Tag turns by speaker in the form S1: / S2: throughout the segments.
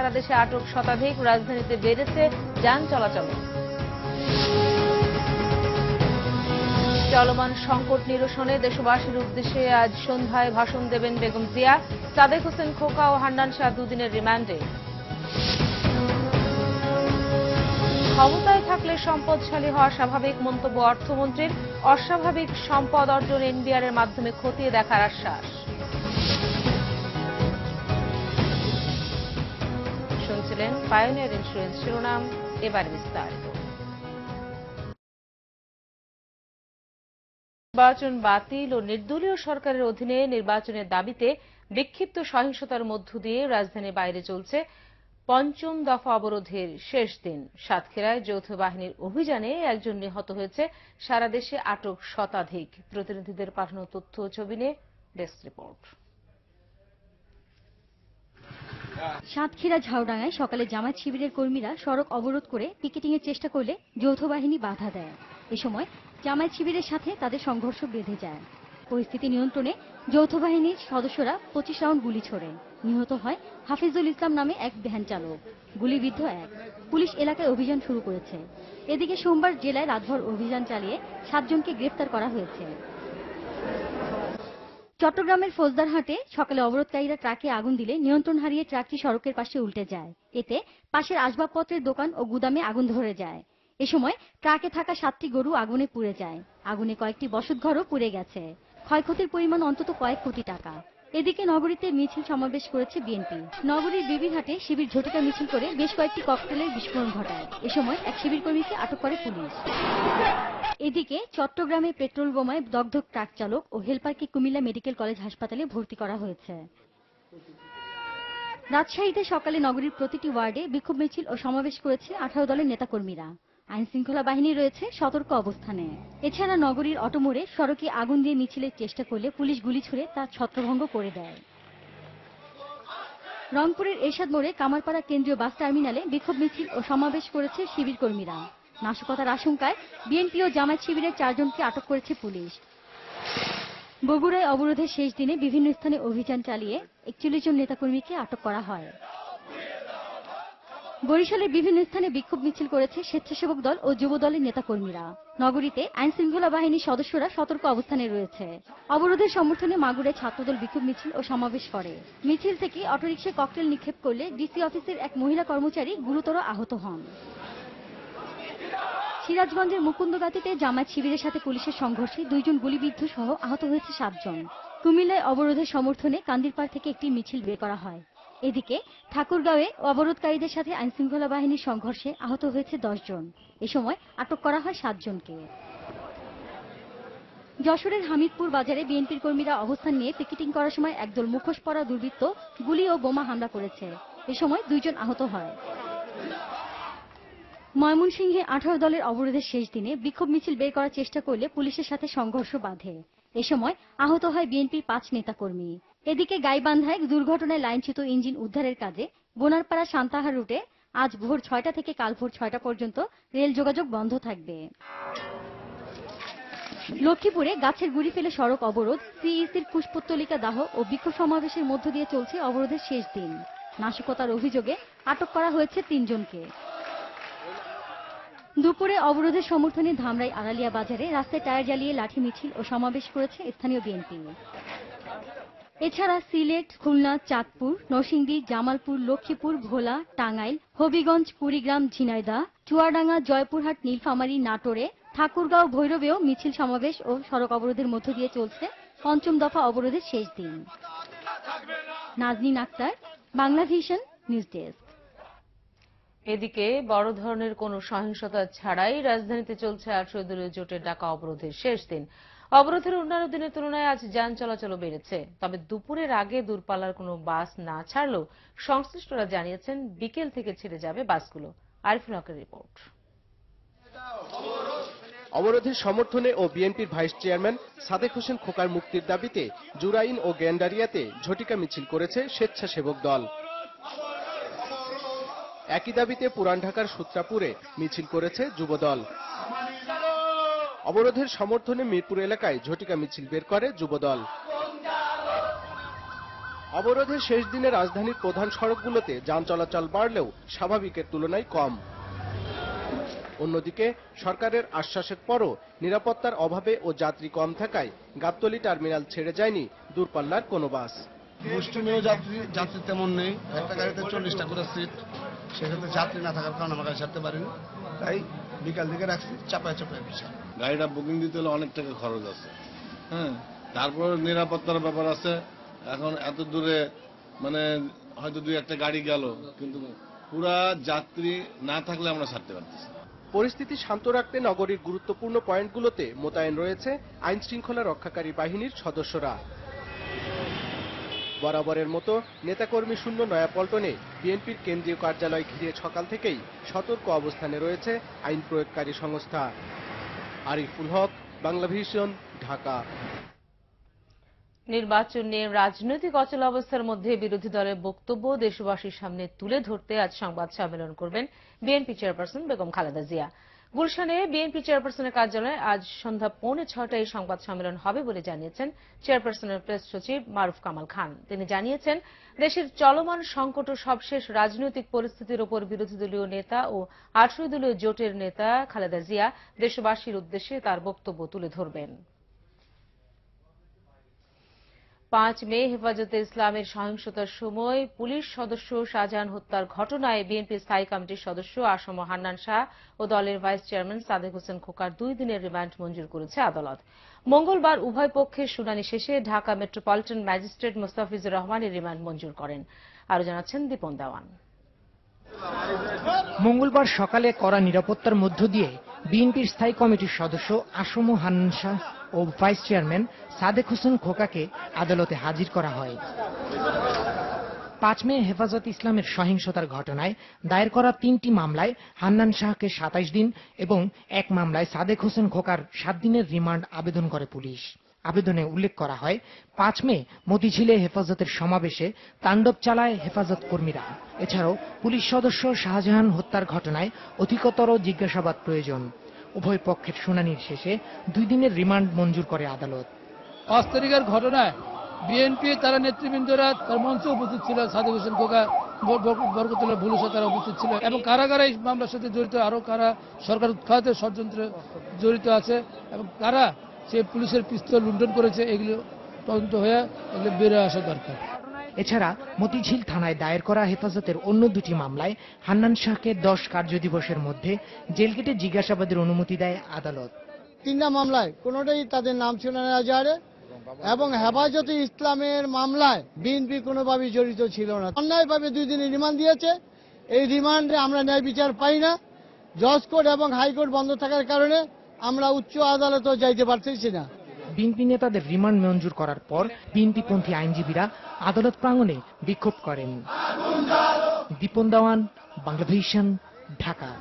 S1: সারা দেশে আটক শতাধিক, রাজধানীতে বেড়েছে যান চলাচল। চলমান সংকট নিরসনে দেশবাসীর উদ্দেশ্যে আজ সন্ধ্যায় ভাষণ দেবেন বেগম জিয়া। সাদেক হোসেন খোকা ও হান্নান শাহ দুদিনের রিমান্ডে। ক্ষমতায় থাকলে সম্পদশালী হওয়া স্বাভাবিক মন্তব্য অর্থমন্ত্রীর। অস্বাভাবিক সম্পদ অর্জন এনবিআর এর মাধ্যমে খতিয়ে দেখার আশ্বাস। শুনছিলেন পায়োনিয়ার ইন্স্যুরেন্স শিরোনাম, এবার বিস্তারিত। নির্বাচন বাতিল ও নির্দলীয় সরকারের অধীনে নির্বাচনের দাবিতে বিক্ষিপ্ত সহিংসতার মধ্য দিয়ে রাজধানীর বাইরে চলছে পঞ্চম দফা অবরোধের শেষ দিন। সাতক্ষীরায় যৌথ বাহিনীর অভিযানে একজন নিহত হয়েছে, সারা দেশে আটক শতাধিক। প্রতিনিধিদের পাঠানো তথ্য ও ছবি নিয়ে ডেস্ক রিপোর্ট।
S2: সাতক্ষীরা ঝাউডাঙ্গায় সকালে জামায়াত শিবিরের কর্মীরা সড়ক অবরোধ করে পিকেটিংয়ের চেষ্টা করলে যৌথ বাহিনী বাধা দেয়। এ সময় জামায়াত শিবিরের সাথে তাদের সংঘর্ষ বেঁধে যায়। পরিস্থিতি নিয়ন্ত্রণে যৌথ বাহিনীর সদস্যরা 25 রাউন্ড গুলি ছোড়ে। নিহত হয় হাফিজুল ইসলাম নামে এক ভ্যান চালক, গুলিবিদ্ধ এক। পুলিশ এলাকায় অভিযান শুরু করেছে। এদিকে সোমবার জেলায় রাতভর অভিযান চালিয়ে 7 জনকে গ্রেফতার করা হয়েছে। চট্টগ্রামের ফৌজদারহাটে সকালে অবরোধকারীরা ট্রাকে আগুন দিলে নিয়ন্ত্রণ হারিয়ে ট্রাকটি সড়কের পাশে উল্টে যায়। এতে পাশের আসবাবপত্রের দোকান ও গুদামে আগুন ধরে যায়। এ সময় ট্রাকে থাকা 7টি গরু আগুনে পুড়ে যায়। আগুনে কয়েকটি বসতঘরও পুড়ে গেছে। ক্ষয়ক্ষতির পরিমাণ অন্তত কয়েক কোটি টাকা। এদিকে নগরীতে মিছিল সমাবেশ করেছে বিএনপি। নগরীর বিবিঘাটে শিবির ঝটিকা মিছিল করে বেশ কয়েকটি ককটেলের বিস্ফোরণ ঘটায়। এ সময় এক শিবির কর্মীকে আটক করে পুলিশ। এদিকে চট্টগ্রামে পেট্রোল বোমায় দগ্ধ ট্রাক চালক ও হেলপারকে কুমিল্লা মেডিকেল কলেজ হাসপাতালে ভর্তি করা হয়েছে। রাজশাহীতে সকালে নগরীর প্রতিটি ওয়ার্ডে বিক্ষোভ মিছিল ও সমাবেশ করেছে 18 দলের নেতাকর্মীরা। আইন শৃঙ্খলা বাহিনী রয়েছে সতর্ক অবস্থানে। এছাড়া নগরীর অটোমোড়ে সড়কে আগুন দিয়ে মিছিলের চেষ্টা করলে পুলিশ গুলি ছুড়ে তা ছত্রভঙ্গ করে দেয়। রংপুরের এরশাদ মোড়ে কামারপাড়া কেন্দ্রীয় বাস টার্মিনালে বিক্ষোভ মিছিল ও সমাবেশ করেছে শিবির কর্মীরা। নাশকতার আশঙ্কায় বিএনপি ও জামায়াত শিবিরের 4 জনকে আটক করেছে পুলিশ। বগুড়ায় অবরোধের শেষ দিনে বিভিন্ন স্থানে অভিযান চালিয়ে 41 জন নেতাকর্মীকে আটক করা হয়। বরিশালের বিভিন্ন স্থানে বিক্ষোভ মিছিল করেছে স্বেচ্ছাসেবক দল ও যুব দলের নেতাকর্মীরা। নগরীতে আইন শৃঙ্খলা বাহিনীর সদস্যরা সতর্ক অবস্থানে রয়েছে। অবরোধের সমর্থনে মাগুরায় ছাত্রদল বিক্ষোভ মিছিল ও সমাবেশ করে। মিছিল থেকে অটোরিকশায় ককটেল নিক্ষেপ করলে ডিসি অফিসের এক মহিলা কর্মচারী গুরুতর আহত হন। সিরাজগঞ্জের মুকুন্দগাতিতে জামায়াত শিবিরের সাথে পুলিশের সংঘর্ষে 2 জন গুলিবিদ্ধ সহ আহত হয়েছে 7 জন। কুমিল্লায় অবরোধের সমর্থনে কান্দিরপাড় থেকে একটি মিছিল বের করা হয়। এদিকে ঠাকুরগাঁওয়ে অবরোধকারীদের সাথে আইনশৃঙ্খলা বাহিনীর সংঘর্ষে আহত হয়েছে 10 জন। এ সময় আটক করা হয় 7 জনকে। যশোরের হামিদপুর বাজারে বিএনপির কর্মীরা অবস্থান নিয়ে পিকেটিং করার সময় একদল মুখোশ পরা দুর্বৃত্ত গুলি ও বোমা হামলা করেছে। এ সময় 2 জন আহত হয়। ময়মনসিংহে 18 দলের অবরোধের শেষ দিনে বিক্ষোভ মিছিল বের করার চেষ্টা করলে পুলিশের সাথে সংঘর্ষ বাধে। এ সময় আহত হয় বিএনপির 5 নেতাকর্মী। এদিকে গাইবান্ধায় দুর্ঘটনায় লাইনচ্যুত ইঞ্জিন উদ্ধারের কাজে বোনারপাড়া সান্তাহার রুটে আজ ভোর 6টা থেকে কাল ভোর 6টা পর্যন্ত রেল যোগাযোগ বন্ধ থাকবে। লক্ষ্মীপুরে গাছের গুড়ি ফেলে সড়ক অবরোধ, সিইসির পুষ্পোত্তলিকা দাহ ও বিক্ষোভ সমাবেশের মধ্য দিয়ে চলছে অবরোধের শেষ দিন। নাশকতার অভিযোগে আটক করা হয়েছে 3 জনকে। দুপুরে অবরোধের সমর্থনে ধামরাই আড়ালিয়া বাজারে রাস্তায় টায়ার জ্বালিয়ে লাঠি মিছিল ও সমাবেশ করেছে স্থানীয় বিএনপি। এছাড়া সিলেট, খুলনা, চাঁদপুর, নরসিংদী, জামালপুর, লক্ষ্মীপুর, ভোলা, টাঙ্গাইল, হবিগঞ্জ, কুড়িগ্রাম, ঝিনাইদহ, চুয়াডাঙ্গা, জয়পুরহাট, নীলফামারী, নাটোরে, ঠাকুরগাঁও, ভৈরবেও মিছিল সমাবেশ ও সড়ক অবরোধের মধ্য দিয়ে চলছে 5ম দফা অবরোধের শেষ দিন। Nazneen Akter, Bangla Vision, news desk.
S1: এদিকে বড় ধরনের কোনো সহিংসতা ছাড়াই রাজধানীতে চলছে 18 দলীয় জোটের ডাকা অবরোধের শেষ দিন। অবরোধের অন্যান্য দিনের তুলনায় আজ যান চলাচলও বেড়েছে। তবে দুপুরের আগে দূরপাল্লার কোনো বাস না ছাড়লেও সংশ্লিষ্টরা জানিয়েছেন বিকেল থেকে ছেড়ে যাবে বাসগুলো। আরিফুল হকের রিপোর্ট।
S3: অবরোধের সমর্থনে ও বিএনপির ভাইস চেয়ারম্যান সাদেক হোসেন খোকার মুক্তির দাবিতে জুরাইন ও গেন্ডারিয়াতে ঝটিকা মিছিল করেছে স্বেচ্ছাসেবক দল। একই দাবিতে পুরান ঢাকার সূত্রাপুরে মিছিল করেছে যুবদল। অবরোধের সমর্থনে মিরপুর এলাকায় ঝটিকা মিছিল বের করে যুবদল। অবরোধের শেষ দিনে রাজধানীর প্রধান সড়কগুলোতে যান চলাচল বাড়লেও স্বাভাবিকের তুলনায় কম। অন্যদিকে সরকারের আশ্বাসের পরও নিরাপত্তার অভাবে ও যাত্রী কম থাকায় গাবতলী টার্মিনাল ছেড়ে যায়নি দূরপাল্লার কোনো বাস।
S4: মুষ্টিমেয় যাত্রী তেমন নেই, একটা গাড়িতে 40টা করে সিট, সেক্ষেত্রে যাত্রী না থাকার কারণে আমরা গাড়ি ছাড়তে পারিনি, তাই বিকাল দিকে রাখছি চাপায় পিছনে।
S5: গাড়িটা বুকিং দিতে হলে অনেক টাকা খরচ আছে, হ্যাঁ, তারপর নিরাপত্তার ব্যাপার আছে। এখন এত দূরে মানে হয়তো 2-1টা গাড়ি গেল, কিন্তু পুরা যাত্রী না থাকলে আমরা ছাড়তে পারতেছি।
S3: পরিস্থিতি শান্ত রাখতে নগরীর গুরুত্বপূর্ণ পয়েন্টগুলোতে মোতায়েন রয়েছে আইন শৃঙ্খলা রক্ষাকারী বাহিনীর সদস্যরা। বরাবরের মতো নেতাকর্মী শূন্য নয়াপল্টনে বিএনপির কেন্দ্রীয় কার্যালয় ঘিরে সকাল থেকেই সতর্ক অবস্থানে রয়েছে আইন প্রয়োগকারী সংস্থা। আরিফুল হক, বাংলাভিশন, ঢাকা।
S1: নির্বাচন নিয়ে রাজনৈতিক অচল অবস্থার মধ্যে বিরোধী দলের বক্তব্য দেশবাসীর সামনে তুলে ধরতে আজ সংবাদ সম্মেলন করবেন বিএনপি চেয়ারপারসন বেগম খালেদা জিয়া। গুলশানে বিএনপি চেয়ারপারসনের কার্যালয়ে আজ সন্ধ্যা 5:45 এই সংবাদ সম্মেলন হবে বলে জানিয়েছেন চেয়ারপারসনের প্রেস সচিব মারুফ কামাল খান। তিনি জানিয়েছেন, দেশের চলমান সংকট ও সবশেষ রাজনৈতিক পরিস্থিতির উপর বিরোধী দলীয় নেতা ও 18 দলীয় জোটের নেতা খালেদা জিয়া দেশবাসীর উদ্দেশ্যে তার বক্তব্য তুলে ধরবেন। 5 মে হেফাজতে ইসলামের সহিংসতার সময় পুলিশ সদস্য শাহজাহান হত্যার ঘটনায় বিএনপি স্থায়ী কমিটির সদস্য আসম হান্নান শাহ ও দলের ভাইস চেয়ারম্যান সাদেক হোসেন খোকার 2 দিনের রিমান্ড মঞ্জুর করেছে আদালত। মঙ্গলবার উভয় পক্ষের শুনানি শেষে ঢাকা মেট্রোপলিটন ম্যাজিস্ট্রেট মোস্তাফিজুর রহমানের রিমান্ড মঞ্জুর করেন। আরো জানাচ্ছেন দীপন দেওয়ান।
S6: মঙ্গলবার সকালে কড়া নিরাপত্তার মধ্য দিয়ে বিএনপির স্থায়ী কমিটির সদস্য আসম হান্নান শাহ ও ভাইস চেয়ারম্যান সাদেক হোসেন খোকাকে আদালতে হাজির করা হয়। 5 মে হেফাজত ইসলামের সহিংসতার ঘটনায় দায়ের করা 3টি মামলায় হান্নান শাহকে 27 দিন এবং 1 মামলায় সাদেক হোসেন খোকার 7 দিনের রিমান্ড আবেদন করে পুলিশ। আবেদনে উল্লেখ করা হয়, 5 মে মতিঝিলে হেফাজতের সমাবেশে তাণ্ডব চালায় হেফাজত কর্মীরা। এছাড়াও পুলিশ সদস্য শাহজাহান হত্যার ঘটনায় অধিকতর জিজ্ঞাসাবাদ প্রয়োজন। উভয় পক্ষের শুনানির শেষে 2 দিনের রিমান্ড মঞ্জুর করে আদালত।
S7: 5 তারিখের ঘটনায় বিএনপি তারা নেতৃবৃন্দরা তার মঞ্চে উপস্থিত ছিল, সাদেক হোসেন খোকা, বরকতুল্লাহ ভুলুসহ তারা উপস্থিত ছিল এবং কারা কারা এই মামলার সাথে জড়িত, আরো কারা সরকার উৎখাতের ষড়যন্ত্রে জড়িত আছে এবং কারা সে পুলিশের পিস্তল লুণ্ঠন করেছে, এগুলো তদন্ত হয়ে এগুলো বেরিয়ে আসা দরকার।
S6: এছাড়া মতিঝিল থানায় দায়ের করা হেফাজতের অন্য 2টি মামলায় হান্নান শাহকে 10 কার্যদিবসের মধ্যে জেল কেটে জিজ্ঞাসাবাদের অনুমতি দেয় আদালত।
S8: 3টা মামলায় কোনোটাই তাদের নাম ছিল না এজাহারে এবং হেফাজতে ইসলামের মামলায় বিএনপি কোনোভাবেই জড়িত ছিল না। অন্যায়ভাবে 2 দিনের রিমান্ড দিয়েছে। এই রিমান্ডে আমরা ন্যায় বিচার পাই না। জজ কোর্ট এবং হাইকোর্ট বন্ধ থাকার কারণে আমরা উচ্চ আদালতেও যাইতে পারতেছি না।
S6: বিএনপি নেতাদের রিমান্ড মঞ্জুর করার পর বিএনপিপন্থী আইনজীবীরা আদালত প্রাঙ্গণে বিক্ষোভ করেন। দীপন দেওয়ান, বাংলাভিশন, ঢাকা।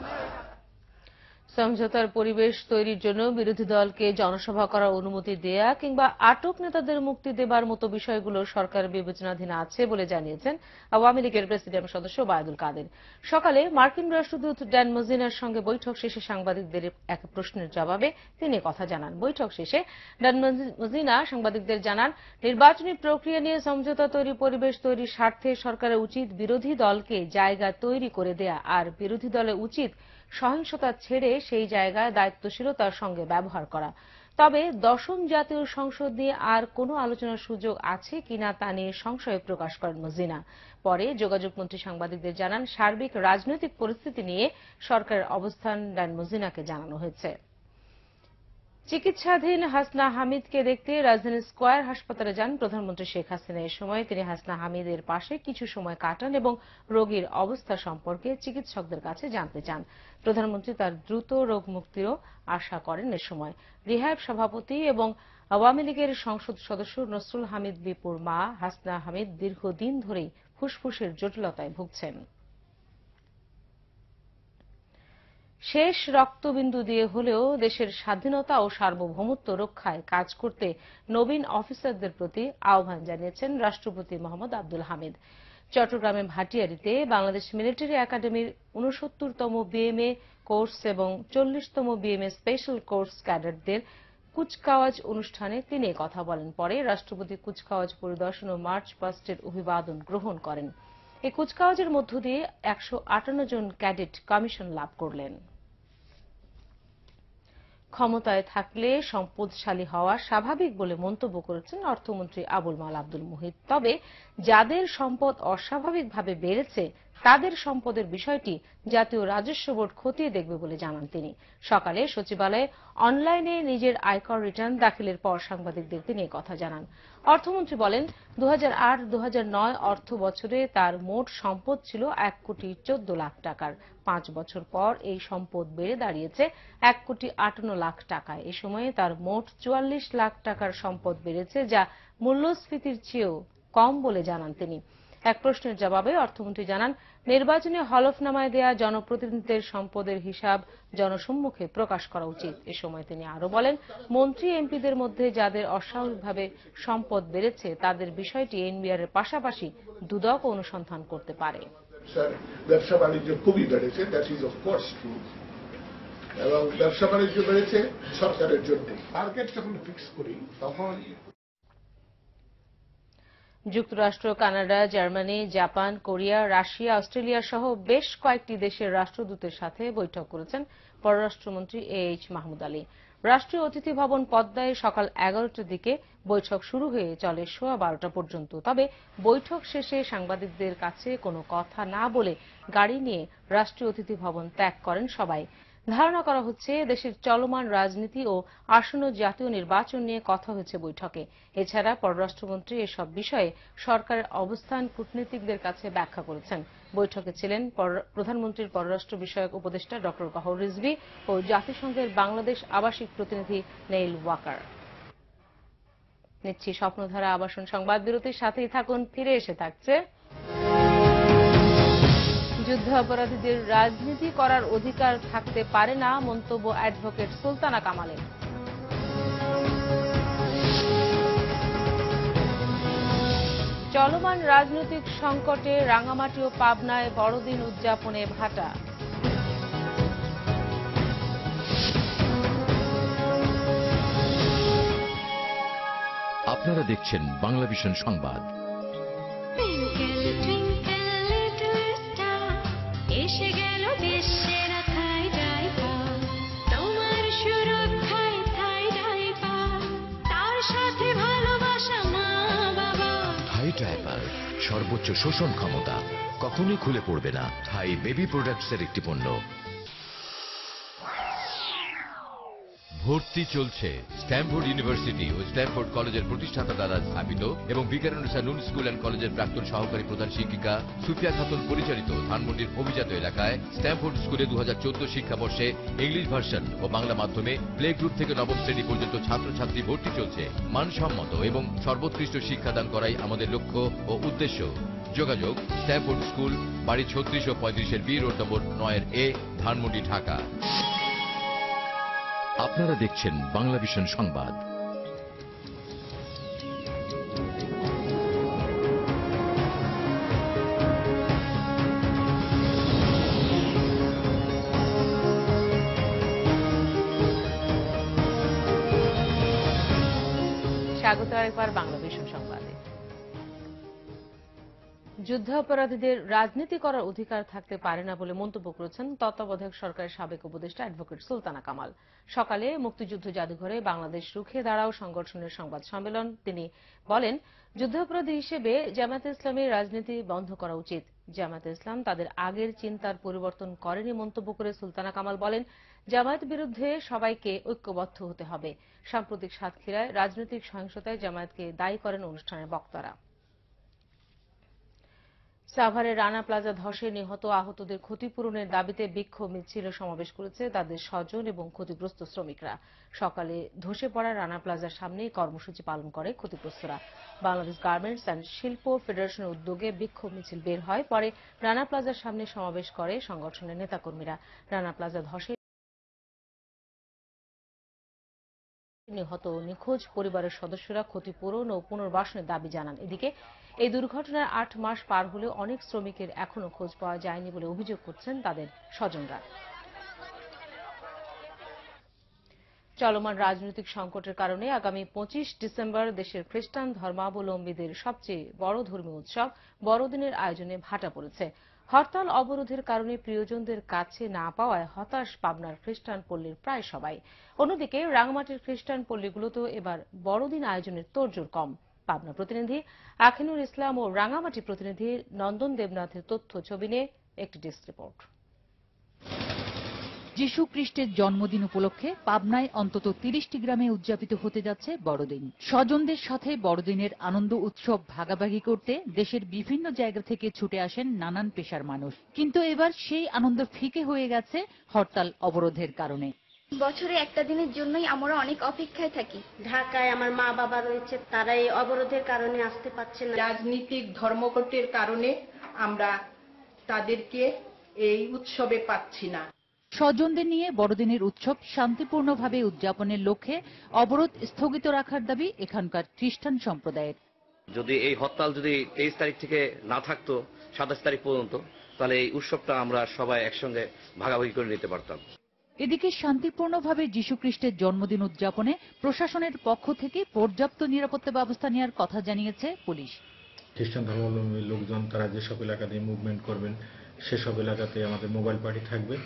S1: সমঝোতার পরিবেশ তৈরির জন্য বিরোধী দলকে জনসভা করার অনুমতি দেয়া কিংবা আটক নেতাদের মুক্তি দেবার মতো বিষয়গুলো সরকারের বিবেচনাধীন আছে বলে জানিয়েছেন আওয়ামী লীগের প্রেসিডিয়াম সদস্য ওবায়দুল কাদের। সকালে মার্কিন রাষ্ট্রদূত ড্যান মজিনার সঙ্গে বৈঠক শেষে সাংবাদিকদের এক প্রশ্নের জবাবে তিনি কথা জানান। বৈঠক শেষে ড্যান মজিনা সাংবাদিকদের জানান, নির্বাচনী প্রক্রিয়া নিয়ে সমঝোতা তৈরি পরিবেশ তৈরির স্বার্থে সরকারের উচিত বিরোধী দলকে জায়গা তৈরি করে দেয়া, আর বিরোধী দলের উচিত সহিংসতা ছেড়ে সেই জায়গায় দায়িত্বশীলতার সঙ্গে ব্যবহার করা। তবে 10ম জাতীয় সংসদ নিয়ে আর কোনো আলোচনার সুযোগ আছে কিনা তা নিয়ে সংশয় প্রকাশ করেন মজিনা। পরে যোগাযোগমন্ত্রী সাংবাদিকদের জানান, সার্বিক রাজনৈতিক পরিস্থিতি নিয়ে সরকারের অবস্থান ড্যান মজিনাকে জানানো হয়েছে। চিকিৎসাধীন হাসনা হামিদকে দেখতে রাজধানীর স্কয়ার হাসপাতালে যান প্রধানমন্ত্রী শেখ হাসিনা। এ সময় তিনি হাসনা হামিদের পাশে কিছু সময় কাটান এবং রোগীর অবস্থা সম্পর্কে চিকিৎসকদের কাছে জানতে চান। প্রধানমন্ত্রী তার দ্রুত রোগ মুক্তিরও আশা করেন। এ সময় রিহ্যাব সভাপতি এবং আওয়ামী লীগের সংসদ সদস্য নসরুল হামিদ বিপুর মা হাসনা হামিদ দীর্ঘদিন ধরেই ফুসফুসের জটিলতায় ভুগছেন। শেষ রক্তবিন্দু দিয়ে হলেও দেশের স্বাধীনতা ও সার্বভৌমত্ব রক্ষায় কাজ করতে নবীন অফিসারদের প্রতি আহ্বান জানিয়েছেন রাষ্ট্রপতি মোহাম্মদ আব্দুল হামিদ। চট্টগ্রামের ভাটিয়ারীতে বাংলাদেশ মিলিটারি একাডেমির 69তম বিএমএ কোর্স এবং 40তম বিএমএ স্পেশাল কোর্স ক্যাডেটদের কুচকাওয়াজ অনুষ্ঠানে তিনি কথা বলেন। পরে রাষ্ট্রপতি কুচকাওয়াজ পরিদর্শন ও মার্চ পাস্টের অভিবাদন গ্রহণ করেন। এই কুচকাওয়াজের মধ্য দিয়ে 158 জন ক্যাডেট কমিশন লাভ করলেন। ক্ষমতায় থাকলে সম্পদশালী হওয়া স্বাভাবিক বলে মন্তব্য করেছেন অর্থমন্ত্রী আবুল মাল আব্দুল মুহিত। তবে যাদের সম্পদ অস্বাভাবিকভাবে বেড়েছে তাদের সম্পদের বিষয়টি জাতীয় রাজস্ব বোর্ড খতিয়ে দেখবে বলে জানান তিনি। সকালে সচিবালয়ে অনলাইনে নিজের আয়কর রিটার্ন দাখিলের পর সাংবাদিকদের তিনি কথা জানান। অর্থমন্ত্রী বলেন, 2008-2009 অর্থ বছরে তার মোট সম্পদ ছিল 1,14 লাখ টাকার। 5 বছর পর এই সম্পদ বেড়ে দাঁড়িয়েছে 1,58 লাখ টাকায়। এ সময়ে তার মোট 44 লাখ টাকার সম্পদ বেড়েছে, যা মূল্যস্ফীতির চেয়েও কম বলে জানান তিনি। এক প্রশ্নের জবাবে অর্থমন্ত্রী জানান, নির্বাচনে হলফনামায় দেয়া জনপ্রতিনিধিদের সম্পদের হিসাব জনসম্মুখে প্রকাশ করা উচিত। এ সময় তিনি আরো বলেন, মন্ত্রী এমপিদের মধ্যে যাদের অস্বাভাবিকভাবে সম্পদ বেড়েছে তাদের বিষয়টি এনবিআর এর পাশাপাশি দুদক অনুসন্ধান করতে পারে।
S9: ব্যবসা বাণিজ্য খুবই বেড়েছে, that is of course true, এবং ব্যবসা বাণিজ্য বেড়েছে সরকারের জন্য। টার্গেট যখন ফিক্স করি তখন
S1: যুক্তরাষ্ট্র, Canada, Germany, Japan, Korea, Russia, Australia সহ বেশ কয়েকটি দেশের রাষ্ট্রদূতের সাথে বৈঠক করেছেন পররাষ্ট্রমন্ত্রী এইচ মাহমুদ আলী। রাষ্ট্রীয় অতিথি ভবন পদ্মায় সকাল 11টার দিকে বৈঠক শুরু হয়ে চলে সোয়া 12টা পর্যন্ত। তবে বৈঠক শেষে সাংবাদিকদের কাছে কোনো কথা না বলে গাড়ি নিয়ে রাষ্ট্রীয় অতিথি ভবন ত্যাগ করেন সবাই। ধারণা করা হচ্ছে দেশের চলমান রাজনীতি ও আসন্ন জাতীয় নির্বাচন নিয়ে কথা হয়েছে বৈঠকে। এছাড়া পররাষ্ট্রমন্ত্রী এসব বিষয়ে সরকারের অবস্থান কূটনীতিকদের কাছে ব্যাখ্যা করেছেন। বৈঠকে ছিলেন প্রধানমন্ত্রীর পররাষ্ট্র বিষয়ক উপদেষ্টা ড. গওহর রিজভী ও জাতিসংঘের বাংলাদেশ আবাসিক প্রতিনিধি নেইল ওয়াকার। নিচ্ছি স্বপ্নধারা আবাসন সংবাদ বিরতির সাথেই থাকুন। ফিরে এসে থাকছে, যুদ্ধাপরাধীদের রাজনীতি করার অধিকার থাকতে পারে না, মন্তব্য অ্যাডভোকেট সুলতানা কামালের। চলমান রাজনৈতিক সংকটে রাঙামাটি ও পাবনায় বড়দিন উদযাপনে ভাটা।
S10: আপনারা দেখছেন বাংলা ভিশন সংবাদ।
S11: এসে গেল দেশের থাই ড্রাইভার, তোমার সুরক্ষায় থাই ড্রাইভার, তার সাথে ভালোবাসা মা বাবা।
S10: থাই ড্রাইভার, সর্বোচ্চ শোষণ ক্ষমতা, কখনোই খুলে পড়বে না। থাই বেবি প্রোডাক্টসের একটি পণ্য। ভর্তি চলছে স্ট্যামফোর্ড ইউনিভার্সিটি ও স্ট্যামফোর্ড কলেজের প্রতিষ্ঠাতা দ্বারা স্থাপিত এবং বিকারুন্নেসা নুন স্কুল অ্যান্ড কলেজের প্রাক্তন সহকারী প্রধান শিক্ষিকা সুফিয়া খাতুন পরিচালিত ধানমন্ডির অভিজাত এলাকায় স্ট্যামফোর্ড স্কুলে 2014 শিক্ষাবর্ষে ইংলিশ ভার্সন ও বাংলা মাধ্যমে প্লে গ্রুপ থেকে নবম শ্রেণী পর্যন্ত ছাত্রছাত্রী ভর্তি চলছে। মানসম্মত এবং সর্বোৎকৃষ্ট শিক্ষাদান করাই আমাদের লক্ষ্য ও উদ্দেশ্য। যোগাযোগ স্ট্যামফোর্ড স্কুল, বাড়ি 36 ও 35 B road number 9 Dhanmondi, Dhaka. আপনারা দেখছেন বাংলা ভিশন সংবাদ।
S1: স্বাগত আরেকবার বাংলা ভিশন সংবাদে। যুদ্ধাপরাধীদের রাজনীতি করার অধিকার থাকতে পারে না বলে মন্তব্য করেছেন তত্ত্বাবধায়ক সরকারের সাবেক উপদেষ্টা অ্যাডভোকেট সুলতানা কামাল। সকালে মুক্তিযুদ্ধ জাদুঘরে বাংলাদেশ রুখে দাঁড়াও সংগঠনের সংবাদ সম্মেলন। তিনি বলেন, যুদ্ধাপরাধী হিসেবে জামায়াতে ইসলামের রাজনীতি বন্ধ করা উচিত। জামায়াতে ইসলাম তাদের আগের চিন্তার পরিবর্তন করেনি মন্তব্য করে সুলতানা কামাল বলেন, জামায়াত বিরুদ্ধে সবাইকে ঐক্যবদ্ধ হতে হবে। সাম্প্রতিক সাতক্ষীরায় রাজনৈতিক সহিংসতায় জামায়াতকে দায়ী করেন অনুষ্ঠানের বক্তারা। সাভারে রানা প্লাজা ধসে নিহত আহতদের ক্ষতিপূরণের দাবিতে বিক্ষোভ মিছিল সমাবেশ করেছে তাদের স্বজন এবং ক্ষতিগ্রস্ত শ্রমিকরা। সকালে ধসে পড়া রানা প্লাজার সামনে কর্মসূচি পালন করে ক্ষতিগ্রস্তরা। বাংলাদেশ গার্মেন্টস অ্যান্ড শিল্প ফেডারেশনের উদ্যোগে বিক্ষোভ মিছিল বের হয়। পরে রানা প্লাজার সামনে সমাবেশ করে সংগঠনের নেতাকর্মীরা। রানা প্লাজা ধসে নিহত নিখোঁজ পরিবারের সদস্যরা ক্ষতিপূরণ ও পুনর্বাসনের দাবি জানান। এদিকে এই দুর্ঘটনার 8 মাস পার হলেও অনেক শ্রমিকের এখনো খোঁজ পাওয়া যায়নি বলে অভিযোগ করছেন তাদের স্বজনরা। চলমান রাজনৈতিক সংকটের কারণে আগামী 25 ডিসেম্বর দেশের খ্রিস্টান ধর্মাবলম্বীদের সবচেয়ে বড় ধর্মীয় উৎসব বড়দিনের আয়োজনে ভাটা পড়েছে। হরতাল অবরোধের কারণে প্রিয়জনদের কাছে না পাওয়ায় হতাশ পাবনার খ্রিস্টান পল্লীর প্রায় সবাই। অন্যদিকে রাঙামাটির খ্রিস্টান পল্লীগুলোতেও এবার বড়দিন আয়োজনের তোড়জোড় কম। পাবনা প্রতিনিধি আখিনুর ইসলাম ও রাঙামাটি প্রতিনিধি নন্দন দেবনাথের তথ্য ছবি নিয়ে একটি ডেস্ক রিপোর্ট।
S12: যীশু খ্রিস্টের জন্মদিন উপলক্ষে পাবনায় অন্তত 30টি গ্রামে উদযাপিত হতে যাচ্ছে বড়দিন। স্বজনদের সাথে বড়দিনের আনন্দ উৎসব ভাগাভাগি করতে দেশের বিভিন্ন জায়গা থেকে ছুটে আসেন নানান পেশার মানুষ। কিন্তু এবার সেই আনন্দ ফিকে হয়ে গেছে হরতাল অবরোধের কারণে।
S13: বছরে একটা দিনের জন্যই আমরা অনেক অপেক্ষায় থাকি।
S14: ঢাকায় আমার মা বাবা রয়েছে, তারা এই অবরোধের কারণে আসতে পারছে না।
S15: রাজনৈতিক ধর্মঘটের কারণে আমরা তাদেরকে এই উৎসবে পাচ্ছি না।
S12: স্বজনদের নিয়ে বড়দিনের উৎসব শান্তিপূর্ণভাবে উদযাপনের লক্ষ্যে অবরোধ স্থগিত রাখার দাবি এখানকার খ্রিস্টান সম্প্রদায়ের।
S16: যদি এই হরতাল যদি 23 তারিখ থেকে না থাকতো 27 তারিখ পর্যন্ত, তাহলে এই উৎসবটা আমরা সবাই একসঙ্গে ভাগাভাগি করে নিতে পারতাম।
S12: এদিকে শান্তিপূর্ণভাবে যীশু খ্রিস্টের জন্মদিন উদযাপনে প্রশাসনের পক্ষ থেকে পর্যাপ্ত নিরাপত্তা ব্যবস্থা নেওয়ার কথা জানিয়েছে পুলিশ।
S17: খ্রিস্টান ধর্মাবলম্বী লোকজন তারা যেসব এলাকা দিয়ে মুভমেন্ট করবেন সেসব এলাকাতে আমাদের মোবাইল পার্টি থাকবে।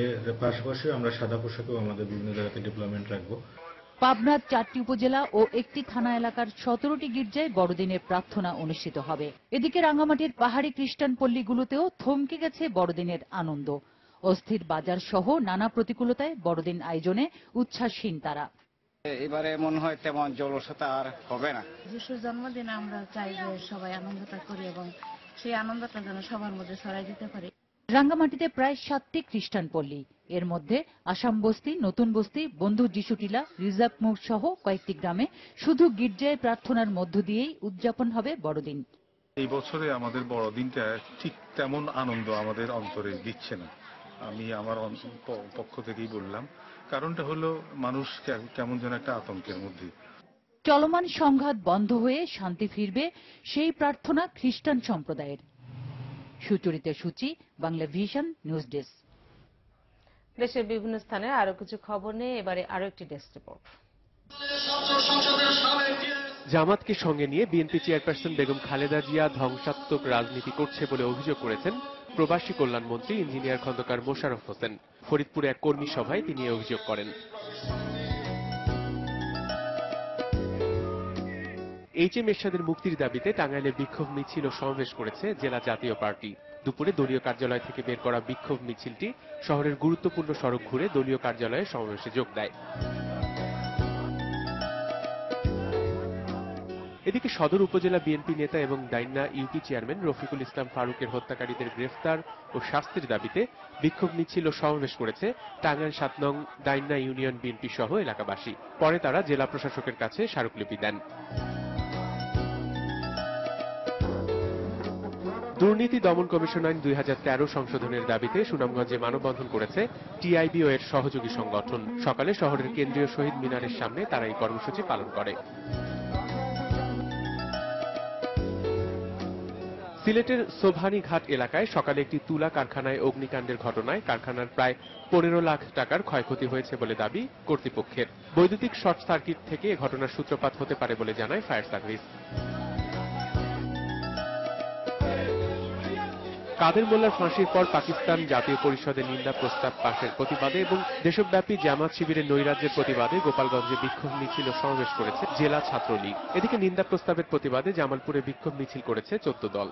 S17: এর পাশাপাশি আমরা সাদা পোশাকেও আমাদের বিভিন্ন জায়গাতে ডিপ্লয়মেন্ট রাখবো।
S12: পাবনার 4টি উপজেলা ও একটি থানা এলাকার 17টি গির্জায় বড়দিনের প্রার্থনা অনুষ্ঠিত হবে। এদিকে রাঙামাটির পাহাড়ি খ্রিস্টান পল্লীগুলোতেও থমকে গেছে বড়দিনের আনন্দ। অস্থির বাজার সহ নানা প্রতিকূলতায় বড়দিন আয়োজনে উচ্ছ্বাসহীন তারা।
S18: এবারে মনে হয় তেমন জলসতা আর হবে না।
S19: যিশুর জন্মদিনে আমরা চাই যে সবাই আনন্দটা করি এবং সেই আনন্দটা যেন সবার মধ্যে ছড়াই দিতে পারি।
S12: রাঙ্গামাটিতে প্রায় 7টি খ্রিস্টান পল্লী, এর মধ্যে আসাম বস্তি, নতুন বস্তি, বন্ধু যিশুটিলা, রিজার্ভ মোড় সহ কয়েকটি গ্রামে শুধু গির্জায় প্রার্থনার মধ্য দিয়েই উদযাপন হবে বড়দিন।
S20: এই বছরে আমাদের বড়দিনটা ঠিক তেমন আনন্দ আমাদের অন্তরে দিচ্ছে না। আমি আমার পক্ষ থেকেই বললাম, কারণটা হলো মানুষ কেমন যেন একটা আতঙ্কের মধ্যে।
S12: চলমান সংঘাত বন্ধ হয়ে শান্তি ফিরবে সেই প্রার্থনা খ্রিস্টান সম্প্রদায়ের। সুচরিতা সূচি, বাংলা ভিশন নিউজ ডেস্ক।
S1: দেশের বিভিন্ন স্থানে আরো কিছু খবর নিয়ে এবারে আরো একটি ডেস্ক রিপোর্ট।
S3: জামাতকে সঙ্গে নিয়ে বিএনপি চেয়ারপারসন বেগম খালেদা জিয়া ধ্বংসাত্মক রাজনীতি করছে বলে অভিযোগ করেছেন প্রবাসী কল্যাণমন্ত্রী ইঞ্জিনিয়ার খন্দকার মোশাররফ হোসেন। ফরিদপুরে এক কর্মী সভায় তিনি এই অভিযোগ করেন। এইচএম এরশাদের মুক্তির দাবিতে টাঙ্গাইলে বিক্ষোভ মিছিল ও সমাবেশ করেছে জেলা জাতীয় পার্টি। দুপুরে দলীয় কার্যালয় থেকে বের করা বিক্ষোভ মিছিলটি শহরের গুরুত্বপূর্ণ সড়ক ঘুরে দলীয় কার্যালয়ে সমাবেশে যোগ দেয়। এদিকে সদর উপজেলা বিএনপি নেতা এবং ডাইন্না ইউপি চেয়ারম্যান রফিকুল ইসলাম ফারুকের হত্যাকারীদের গ্রেফতার ও শাস্তির দাবিতে বিক্ষোভ মিছিল ও সমাবেশ করেছে টাঙ্গাইল 7 নং ডাইন্না ইউনিয়ন বিএনপি সহ এলাকাবাসী। পরে তারা জেলা প্রশাসকের কাছে স্মারকলিপি দেন। দুর্নীতি দমন কমিশন আইন 2013 সংশোধনের দাবিতে সুনামগঞ্জে মানববন্ধন করেছে টিআইবি ও এর সহযোগী সংগঠন। সকালে শহরের কেন্দ্রীয় শহীদ মিনারের সামনে তারা এই কর্মসূচি পালন করে। সিলেটের সোভানি ঘাট এলাকায় সকালে একটি তুলা কারখানায় অগ্নিকাণ্ডের ঘটনায় কারখানার প্রায় 15 লাখ টাকার ক্ষয়ক্ষতি হয়েছে বলে দাবি কর্তৃপক্ষের। বৈদ্যুতিক শর্ট সার্কিট থেকে এ ঘটনার সূত্রপাত হতে পারে বলে জানায় ফায়ার সার্ভিস। কাদের মোল্লার ফাঁসির পর পাকিস্তান জাতীয় পরিষদে নিন্দা প্রস্তাব পাশের প্রতিবাদে এবং দেশব্যাপী জামাত শিবিরের নৈরাজ্যের প্রতিবাদে গোপালগঞ্জে বিক্ষোভ মিছিল ও সমাবেশ করেছে জেলা ছাত্রলীগ। এদিকে নিন্দা প্রস্তাবের প্রতিবাদে জামালপুরে বিক্ষোভ মিছিল করেছে 14 দল।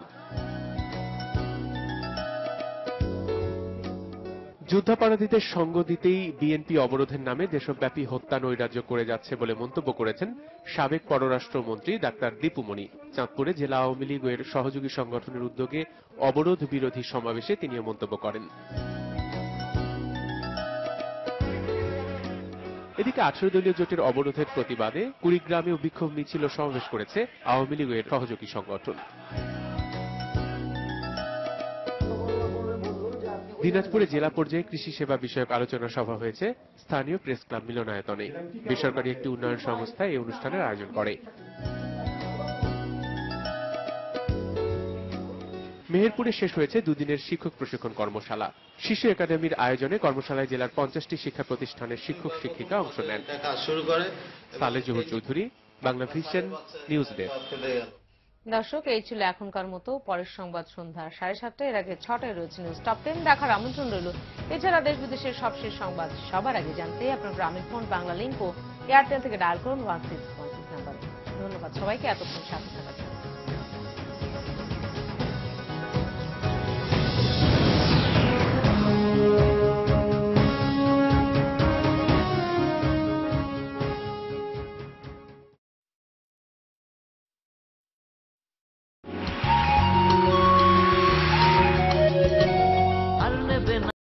S3: যুদ্ধাপরাধীদের সঙ্গ দিতেই বিএনপি অবরোধের নামে দেশব্যাপী হত্যা নৈরাজ্য করে যাচ্ছে বলে মন্তব্য করেছেন সাবেক পররাষ্ট্রমন্ত্রী ডাক্তার দীপু মনি। চাঁদপুরে জেলা আওয়ামী লীগ এর সহযোগী সংগঠনের উদ্যোগে অবরোধ বিরোধী সমাবেশে তিনিও মন্তব্য করেন। এদিকে 18 দলীয় জোটের অবরোধের প্রতিবাদে কুড়িগ্রামেও বিক্ষোভ মিছিল ও সমাবেশ করেছে আওয়ামী লীগ এর সহযোগী সংগঠন। দিনাজপুরে জেলা পর্যায়ে কৃষি সেবা বিষয়ক আলোচনা সভা হয়েছে স্থানীয় প্রেস ক্লাব মিলনায়তনে। বেসরকারি একটি উন্নয়ন সংস্থা এই অনুষ্ঠানের আয়োজন করে। মেহেরপুরে শেষ হয়েছে দুদিনের শিক্ষক প্রশিক্ষণ কর্মশালা। শিশু একাডেমির আয়োজনে কর্মশালায় জেলার 50টি শিক্ষা প্রতিষ্ঠানের শিক্ষক শিক্ষিকা অংশ নেন। সালে Zahur Chowdhury, Bangla Vision, news desk.
S1: দর্শক, এই ছিল এখনকার মতো। পরের সংবাদ সন্ধ্যা 7:30। এর আগে 6টায় রয়েছে নিউজ টপ 10 দেখার আমন্ত্রণ রইল। এছাড়া দেশ বিদেশের সবশেষ সংবাদ সবার আগে জানতে আপনার গ্রামীণ ফোন বাংলা লিংক ও এয়ারটেল থেকে ডায়াল করুন 1616 নাম্বারে। ধন্যবাদ সবাইকে এতক্ষণ সাথে থাকার জন্য।